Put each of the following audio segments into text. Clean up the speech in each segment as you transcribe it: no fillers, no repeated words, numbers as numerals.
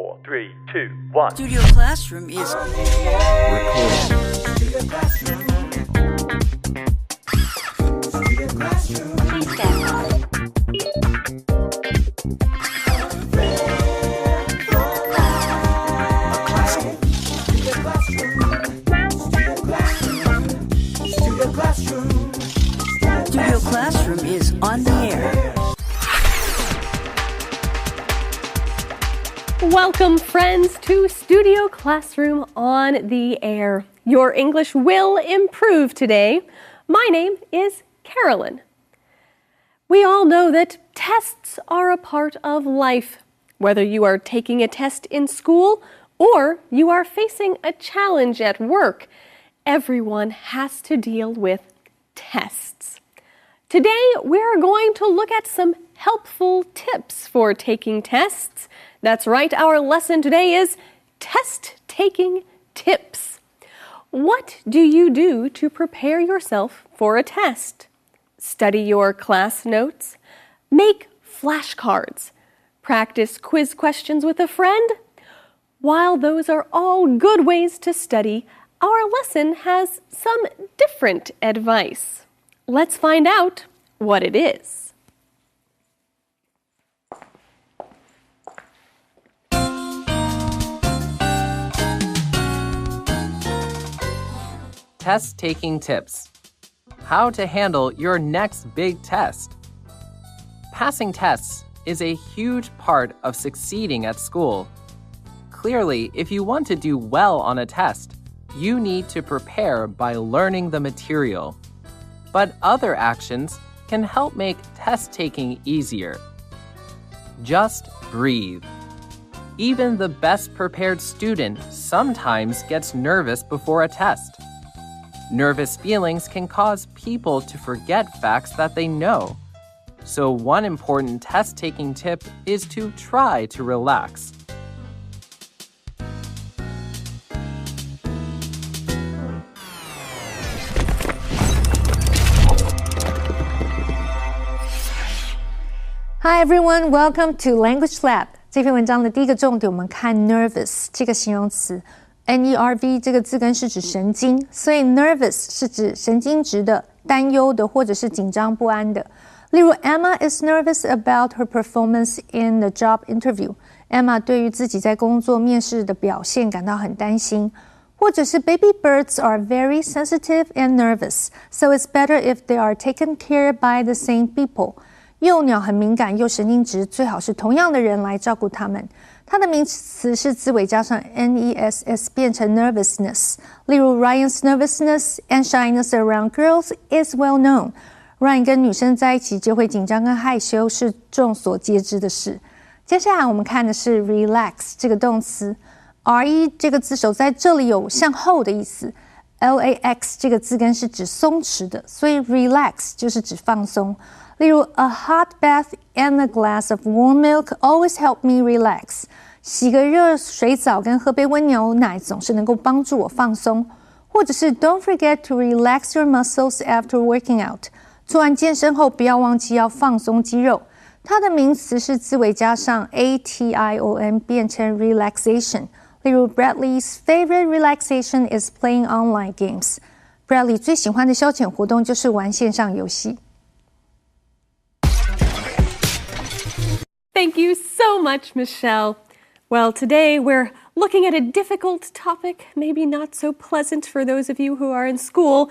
4, 3, 2, 1. Studio Classroom is recording. Studio Classroom. Studio Classroom. Please stand by. Studio Classroom is on the air. Welcome, friends, to Studio Classroom on the air. Your English will improve today. My name is Carolyn. We all know that tests are a part of life. Whether you are taking a test in school or you are facing a challenge at work, everyone has to deal with tests. Today, we're going to look at some helpful tips for taking tests. That's right, our lesson today is test-taking tips. What do you do to prepare yourself for a test? Study your class notes? Make flashcards? Practice quiz questions with a friend? While those are all good ways to study, our lesson has some different advice. Let's find out what it is. Test-taking tips. How to handle your next big test. Passing tests is a huge part of succeeding at school. Clearly, if you want to do well on a test, you need to prepare by learning the material. But other actions can help make test-taking easier. Just breathe. Even the best prepared student sometimes gets nervous before a test. Nervous feelings can cause people to forget facts that they know. So one important test-taking tip is to try to relax. Hi everyone, welcome to Language Lab. 这篇文章的第一个重点，我们看 nervous 这个形容词。Nerve 这个字根是指神经，所以 nervous 是指神经质的、担忧的或者是紧张不安的。例如 Emma is nervous about her performance in the job interview. Emma 对于自己在工作面试的表现感到很担心。或者是 baby birds are very sensitive and nervous, so it's better if they are taken care by the same people. 幼鸟很敏感又神经质，最好是同样的人来照顾它们。它的名词是字尾加上 ness 变成 nervousness。例如 Ryan's nervousness and shyness around girls is well known. Ryan 跟女生在一起就会紧张跟害羞，是众所皆知的事。接下来我们看的是 relax 这个动词。re 这个字首在这里有向后的意思。lax 这个字根是指松弛的，所以 relax 就是指放松。例如 A hot bath and a glass of warm milk always help me relax. 洗个热水澡跟喝杯温牛奶总是能够帮助我放松。或者是 Don't forget to relax your muscles after working out. 做完健身后不要忘记要放松肌肉。它的名词是字尾加上 ation 变成 relaxation。例如 Bradley's favorite relaxation is playing online games. Bradley 最喜欢的消遣活动就是玩线上游戏。Thank you so much, Michelle. Well, today we're looking at a difficult topic, maybe not so pleasant for those of you who are in school,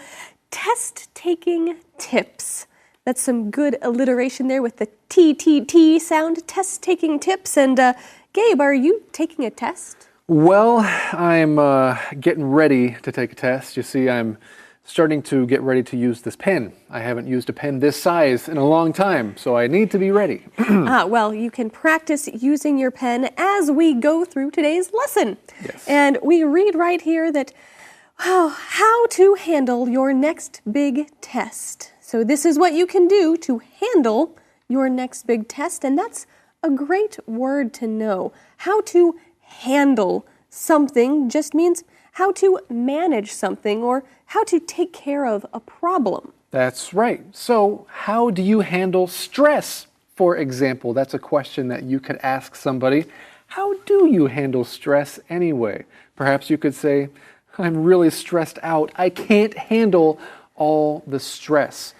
test-taking tips. That's some good alliteration there with the T-T-T sound, test-taking tips. And Gabe, are you taking a test? Well, I'm getting ready to take a test. You see, I'm starting to get ready to use this pen. I haven't used a pen this size in a long time, so I need to be ready. Well, you can practice using your pen as we go through today's lesson. Yes. And we read right here that, how to handle your next big test. So this is what you can do to handle your next big test, and that's a great word to know. How to handle something just means how to manage something or how to take care of a problem. That's right. So, how do you handle stress? For example, that's a question that you could ask somebody. How do you handle stress anyway? Perhaps you could say, I'm really stressed out. I can't handle all the stress.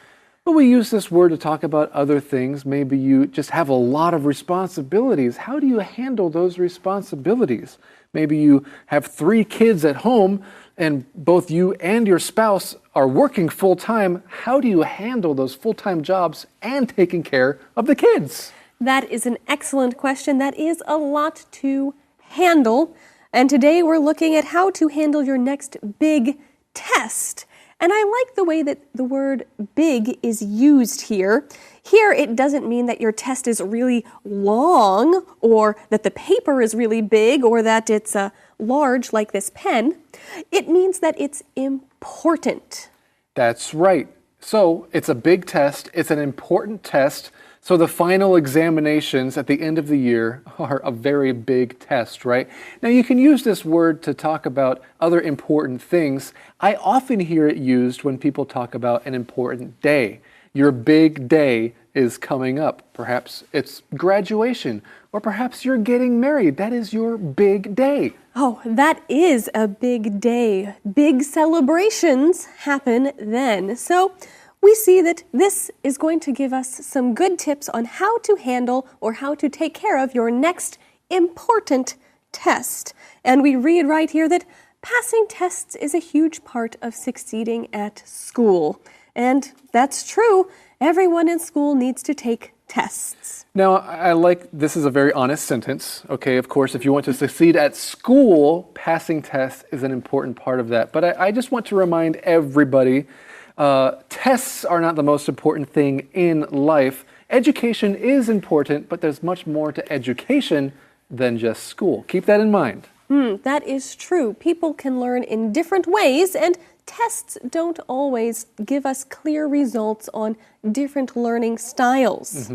But we use this word to talk about other things. Maybe you just have a lot of responsibilities. How do you handle those responsibilities? Maybe you have 3 kids at home and both you and your spouse are working full-time. How do you handle those full-time jobs and taking care of the kids? That is an excellent question. That is a lot to handle. And today we're looking at how to handle your next big test. And I like the way that the word big is used here. Here, it doesn't mean that your test is really long or that the paper is really big or that it's large like this pen. It means that it's important. That's right. So it's a big test. It's an important test. So the final examinations at the end of the year are a very big test, right? Now you can use this word to talk about other important things. I often hear it used when people talk about an important day. Your big day is coming up. Perhaps it's graduation, or perhaps you're getting married. That is your big day. Oh, that is a big day. Big celebrations happen then. So we see that this is going to give us some good tips on how to handle or how to take care of your next important test. And we read right here that passing tests is a huge part of succeeding at school. And that's true. Everyone in school needs to take tests. Now, I like this is a very honest sentence. Okay, of course, if you want to succeed at school, passing tests is an important part of that. But I just want to remind everybody, tests are not the most important thing in life. Education is important, but there's much more to education than just school. Keep that in mind. That is true. People can learn in different ways, and tests don't always give us clear results on different learning styles.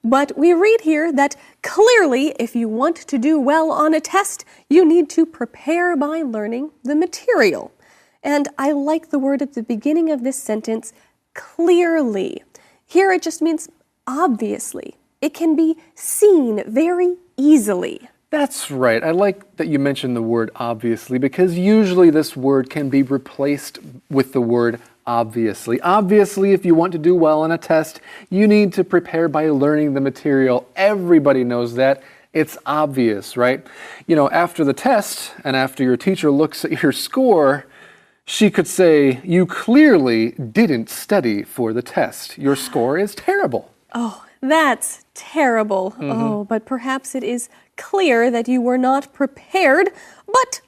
But we read here that clearly, if you want to do well on a test, you need to prepare by learning the material. And I like the word at the beginning of this sentence, clearly. Here it just means obviously. It can be seen very easily. That's right. I like that you mentioned the word obviously, because usually this word can be replaced with the word obviously. Obviously, if you want to do well on a test, you need to prepare by learning the material. Everybody knows that. It's obvious, right? You know, after the test and after your teacher looks at your score, she could say, you clearly didn't study for the test. Your score is terrible. Oh, that's terrible. Oh, but perhaps it is clear that you were not prepared, but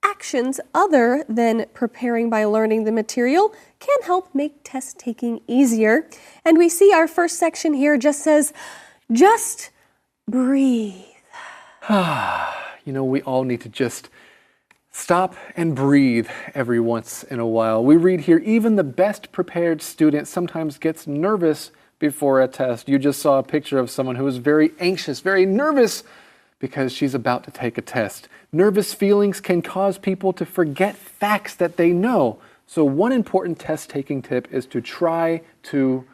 actions other than preparing by learning the material can help make test taking easier. And we see our first section here just says, just breathe. You know, we all need to just stop and breathe every once in a while. We read here, even the best prepared student sometimes gets nervous before a test. You just saw a picture of someone who is very anxious, very nervous because she's about to take a test. Nervous feelings can cause people to forget facts that they know. So one important test-taking tip is to try to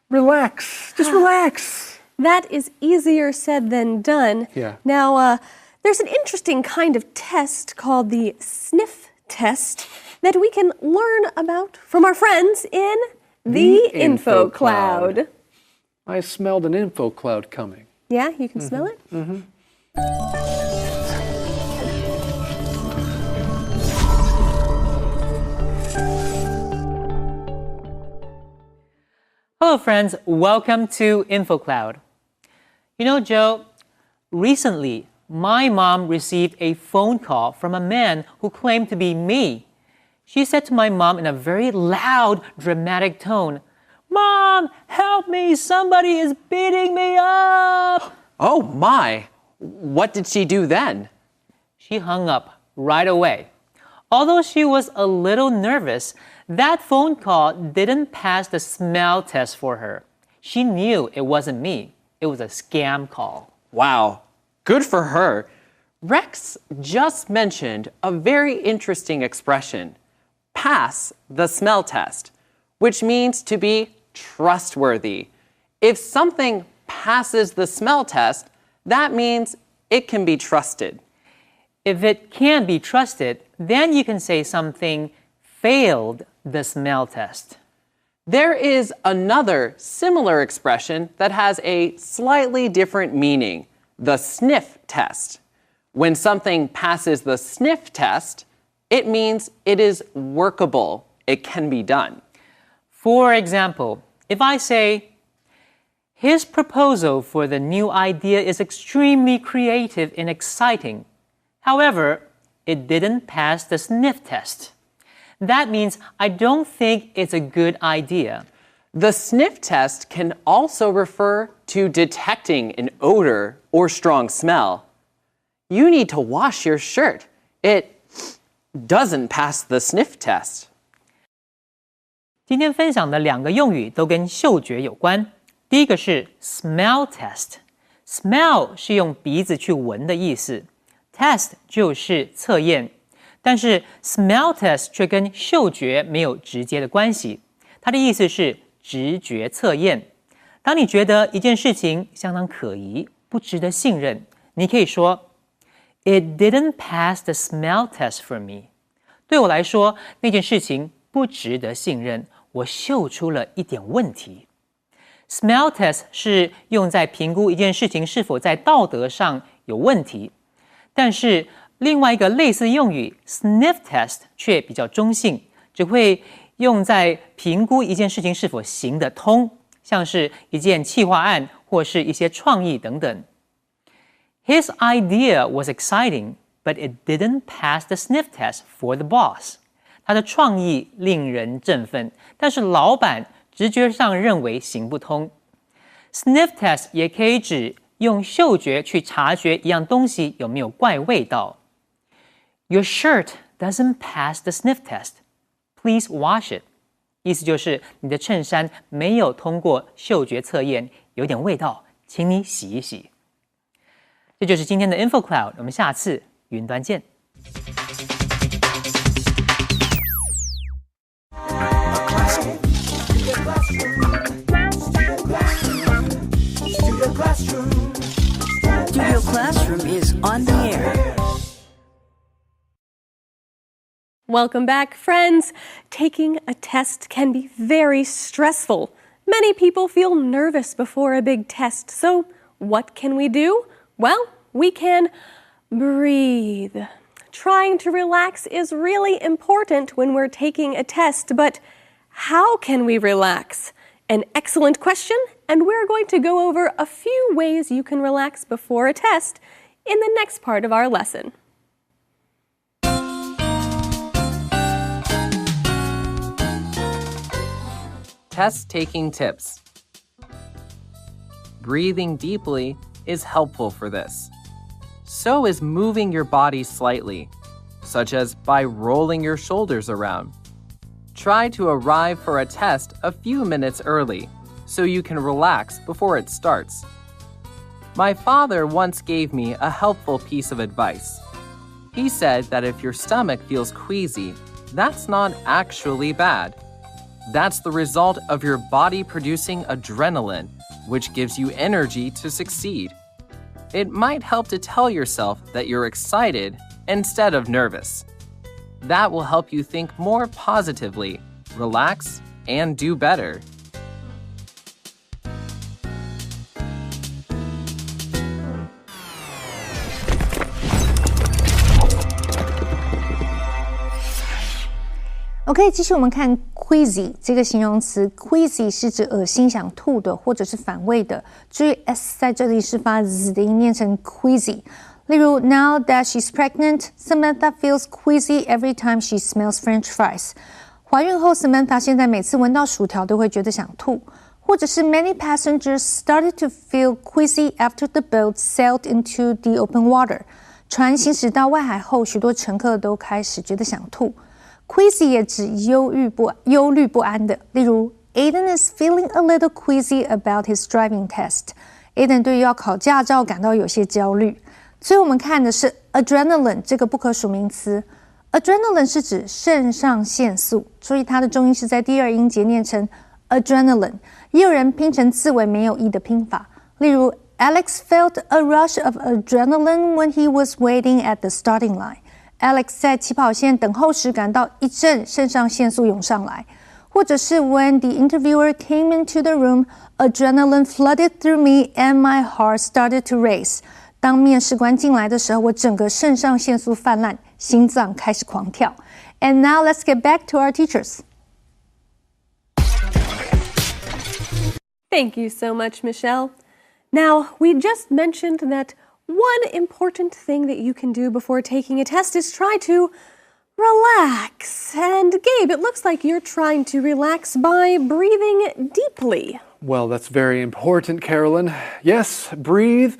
relax. Just relax. That is easier said than done. Yeah. Now, there's an interesting kind of test called the sniff test that we can learn about from our friends in the info cloud. I smelled an info cloud coming. Yeah, you can smell it? Hello friends, welcome to InfoCloud. You know, Joe, recently my mom received a phone call from a man who claimed to be me. She said to my mom in a very loud, dramatic tone, "Mom, help me, somebody is beating me up!" Oh my! What did she do then? She hung up right away. Although she was a little nervous, that phone call didn't pass the smell test for her. She knew it wasn't me. It was a scam call. Wow, good for her. Rex just mentioned a very interesting expression, pass the smell test, which means to be trustworthy. If something passes the smell test, that means it can be trusted. If it can't be trusted, then you can say something failed the smell test. There is another similar expression that has a slightly different meaning, the sniff test. When something passes the sniff test, it means it is workable. It can be done. For example, if I say, his proposal for the new idea is extremely creative and exciting. However, it didn't pass the sniff test. That means I don't think it's a good idea. The sniff test can also refer to detecting an odor or strong smell. You need to wash your shirt. It doesn't pass the sniff test. 今天分享的2个用语都跟嗅觉有关。第一个是 smell test。smell 是用鼻子去闻的意思 ，test 就是测验。但是 smell test 却跟嗅觉没有直接的关系，它的意思是直觉测验。当你觉得一件事情相当可疑，不值得信任，你可以说 It didn't pass the smell test for me。对我来说，那件事情不值得信任，我嗅出了一点问题。Smell test 是用在评估一件事情是否在道德上有问题，但是另外一个类似用语 sniff test 却比较中性，只会用在评估一件事情是否行得通，像是一件企划案或是一些创意等等。His idea was exciting, but it didn't pass the sniff test for the boss. 他的创意令人振奋，但是老板直觉上认为行不通。Sniff test 也可以指用嗅觉去察觉一样东西有没有怪味道。Your shirt doesn't pass the sniff test. Please wash it. 意思就是你的衬衫没有通过嗅觉测验，有点味道，请你洗一洗。这就是今天的 InfoCloud， 我们下次云端见。Studio Classroom is on the air. Welcome back, friends. Taking a test can be very stressful. Many people feel nervous before a big test. So, what can we do? Well, we can breathe. Trying to relax is really important when we're taking a test, but how can we relax? An excellent question, and we're going to go over a few ways you can relax before a test in the next part of our lesson. Test-taking tips. Breathing deeply is helpful for this. So is moving your body slightly, such as by rolling your shoulders around. Try to arrive for a test a few minutes early so you can relax before it starts. My father once gave me a helpful piece of advice. He said that if your stomach feels queasy, that's not actually bad. That's the result of your body producing adrenaline, which gives you energy to succeed. It might help to tell yourself that you're excited instead of nervous. That will help you think more positively, relax, and do better. OK， 继续我们看 queasy 这个形容词 ，queasy 是指恶心、想吐的，或者是反胃的。注意 s 在这里是发 z 的音，念成 queasy。例如 ，Now that she's pregnant, Samantha feels queasy every time she smells French fries。怀孕后 ，Samantha 现在每次闻到薯条都会觉得想吐。或者是 Many passengers started to feel queasy after the boat sailed into the open water。船行驶到外海后，许多乘客都开始觉得想吐。Queasy 也指忧虑不安的，例如 Aiden is feeling a little queasy about his driving test. Aiden 对于要考驾照感到有些焦虑。最后我们看的是 adrenaline 这个不可数名词。Adrenaline 是指肾上腺素，注意它的重音是在第2音节念成 adrenaline。也有人拼成字尾没有 e 的拼法，例如 Alex felt a rush of adrenaline when he was waiting at the starting line. Alex 在起跑线等候时感到一阵肾上腺素涌上来。或者是 when the interviewer came into the room, adrenaline flooded through me and my heart started to race. 当面试官进来的时候，我整个肾上腺素泛滥，心脏开始狂跳。And now let's get back to our teachers. Thank you so much, Michelle. Now, we just mentioned that one important thing that you can do before taking a test is try to relax. And Gabe, it looks like you're trying to relax by breathing deeply. Well, that's very important, Carolyn. Yes, breathe.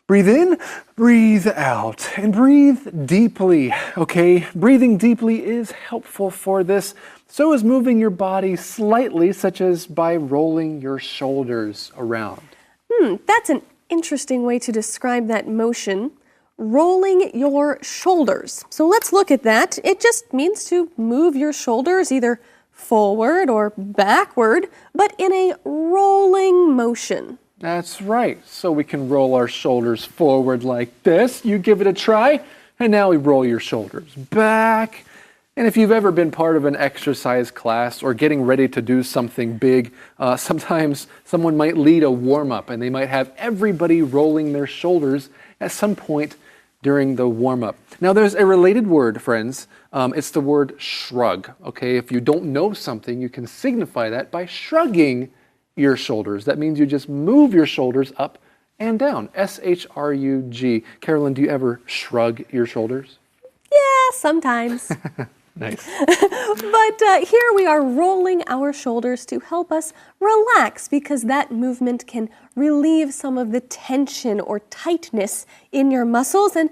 Breathe in, breathe out, and breathe deeply, okay? Breathing deeply is helpful for this. So is moving your body slightly, such as by rolling your shoulders around. That's an interesting way to describe that motion. Rolling your shoulders. So let's look at that. It just means to move your shoulders either forward or backward, but in a rolling motion. That's right. So we can roll our shoulders forward like this. You give it a try. And now we roll your shoulders back. And if you've ever been part of an exercise class or getting ready to do something big, sometimes someone might lead a warm-up and they might have everybody rolling their shoulders at some point during the warm-up. Now there's a related word, friends. It's the word shrug. Okay, if you don't know something, you can signify that by shrugging your shoulders. That means you just move your shoulders up and down. S-H-R-U-G. Carolyn, do you ever shrug your shoulders? Yeah, sometimes. Nice. But here we are rolling our shoulders to help us relax because that movement can relieve some of the tension or tightness in your muscles and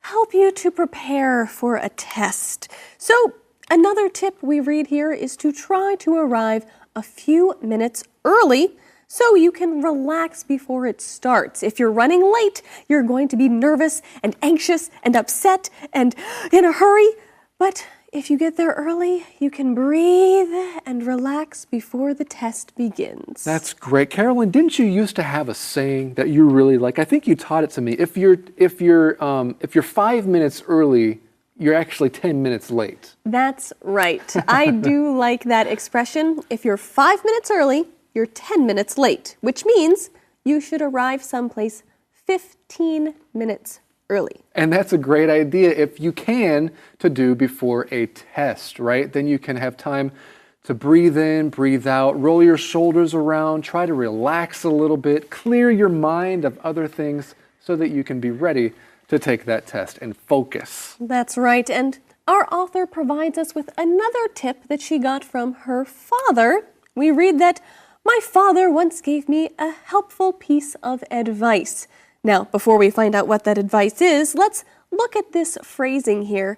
help you to prepare for a test. So another tip we read here is to try to arrive a few minutes early so you can relax before it starts. If you're running late, you're going to be nervous and anxious and upset and in a hurry. But if you get there early, you can breathe and relax before the test begins. That's great. Carolyn, didn't you used to have a saying that you really like? I think you taught it to me. If you're 5 minutes early, you're actually 10 minutes late. That's right. I do like that expression. If you're 5 minutes early, you're 10 minutes late, which means you should arrive someplace 15 minutes early. And that's a great idea if you can to do before a test, right? Then you can have time to breathe in, breathe out, roll your shoulders around, try to relax a little bit, clear your mind of other things so that you can be ready to take that test and focus. That's right. And our author provides us with another tip that she got from her father. We read that, "My father once gave me a helpful piece of advice." Now, before we find out what that advice is, let's look at this phrasing here.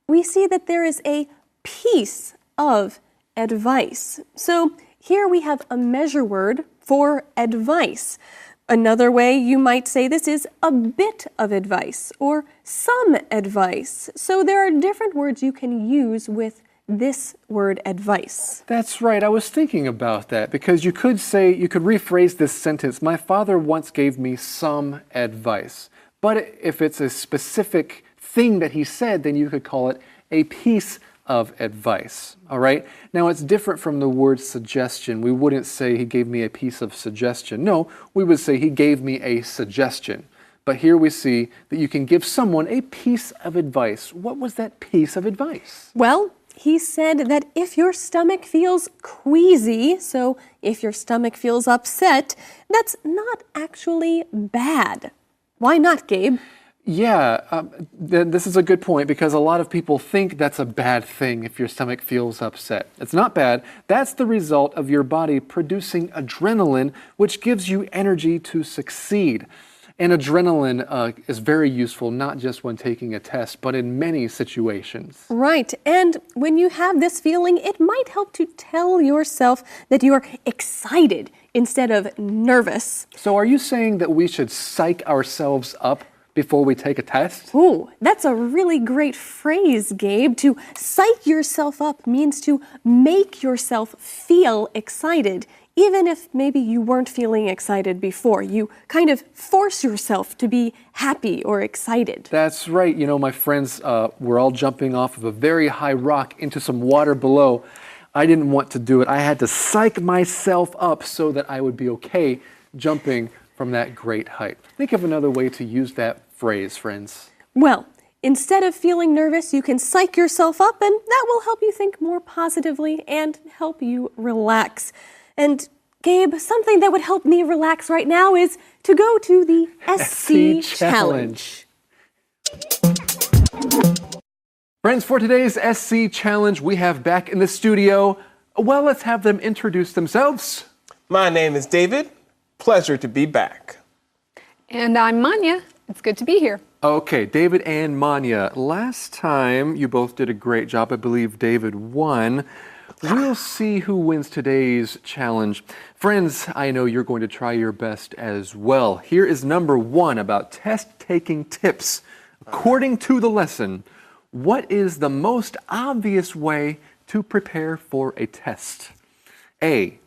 We see that there is a piece of advice. So here we have a measure word for advice. Another way you might say this is a bit of advice or some advice. So there are different words you can use with this word advice. That's right. I was thinking about that because you could rephrase this sentence, "My father once gave me some advice." But if it's a specific thing that he said, then you could call it a piece of advice. All right? Now, it's different from the word suggestion. We wouldn't say he gave me a piece of suggestion. No, we would say he gave me a suggestion. But here we see that you can give someone a piece of advice. What was that piece of advice? Well, he said that if your stomach feels queasy, so if your stomach feels upset, that's not actually bad. Why not, Gabe? Yeah, this is a good point because a lot of people think that's a bad thing if your stomach feels upset. It's not bad. That's the result of your body producing adrenaline, which gives you energy to succeed. And adrenaline is very useful, not just when taking a test, but in many situations. Right. And when you have this feeling, it might help to tell yourself that you are excited instead of nervous. So are you saying that we should psych ourselves up before we take a test? Ooh, that's a really great phrase, Gabe. To psych yourself up means to make yourself feel excited, even if maybe you weren't feeling excited before. You kind of force yourself to be happy or excited. That's right. You know, my friends were all jumping off of a very high rock into some water below. I didn't want to do it. I had to psych myself up so that I would be okay jumping from that great height. Think of another way to use that phrase, friends. Well, instead of feeling nervous, you can psych yourself up, and that will help you think more positively and help you relax. And Gabe, something that would help me relax right now is to go to the SC Challenge. Friends, for today's SC Challenge, we have back in the studio, well, let's have them introduce themselves. My name is David. Pleasure to be back. And I'm Manya. It's good to be here. Okay, David and Manya, last time you both did a great job. I believe David won. We'll see who wins today's challenge. Friends, I know you're going to try your best as well. Here is number 1 about test-taking tips. According to the lesson, what is the most obvious way to prepare for a test? A,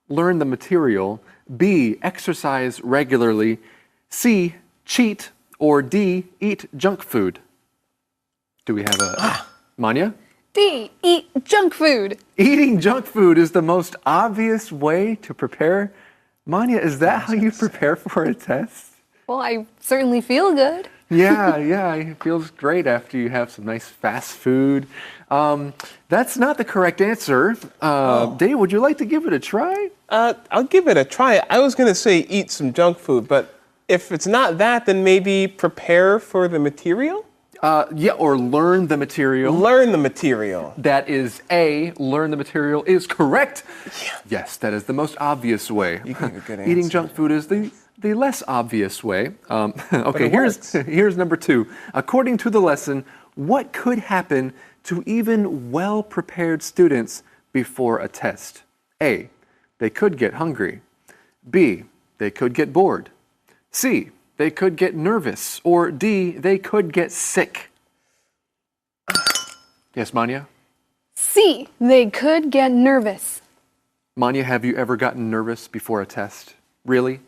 learn the material. B, exercise regularly. C, cheat. Or D, eat junk food. Do we have a Manya? D, eat junk food. Eating junk food is the most obvious way to prepare. Manya, is that how you prepare for a test? Well, I certainly feel good. Yeah, it feels great after you have some nice fast food. That's not the correct answer. Dave, would you like to give it a try? I'll give it a try. I was going to say eat some junk food, but if it's not that, then maybe prepare for the material? Yeah, or learn the material. Learn the material. That is A, learn the material is correct. Yeah. Yes, that is the most obvious way. You gave a good answer. Eating junk food is the less obvious way. Okay, here's number 2. According to the lesson, what could happen to even well-prepared students before a test? A, they could get hungry. B, they could get bored. C, they could get nervous. Or D, they could get sick. Yes, Manya? C, they could get nervous. Manya, have you ever gotten nervous before a test? Really?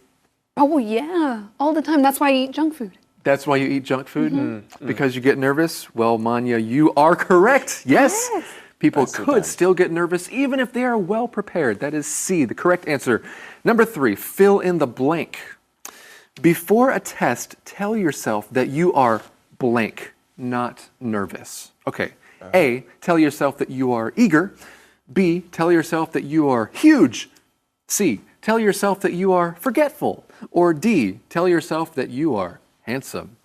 Oh, yeah, all the time. That's why I eat junk food. That's why you eat junk food? Because you get nervous? Well, Manya, you are correct. Yes. People could still get nervous even if they are well prepared. That is C, the correct answer. Number 3, fill in the blank. Before a test, tell yourself that you are blank, not nervous. Okay. A, tell yourself that you are eager. B, tell yourself that you are huge. C, tell yourself that you are forgetful. Or D, tell yourself that you are handsome.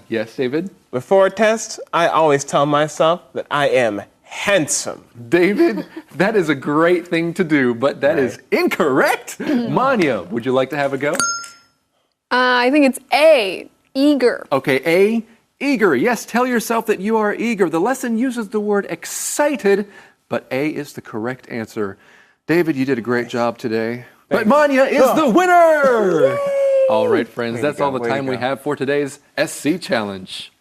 Yes, David? Before a test, I always tell myself that I am handsome. David, that is a great thing to do, but that is incorrect. Manya, would you like to have a go? I think it's A, eager. Okay, A, eager. Yes, tell yourself that you are eager. The lesson uses the word excited, but A is the correct answer. David, you did a great job today. But Manya is the winner! Yay! All right, friends, that's all the time we have for today's SC Challenge.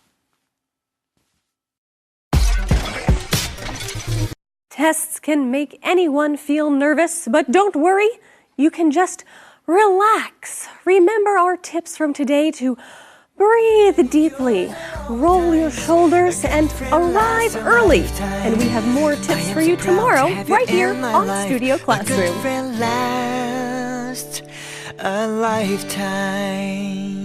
Tests can make anyone feel nervous, but don't worry, you can just relax. Remember our tips from today to breathe deeply, roll your shoulders, and arrive early. And we have more tips for you tomorrow right here on Studio Classroom. A lifetime.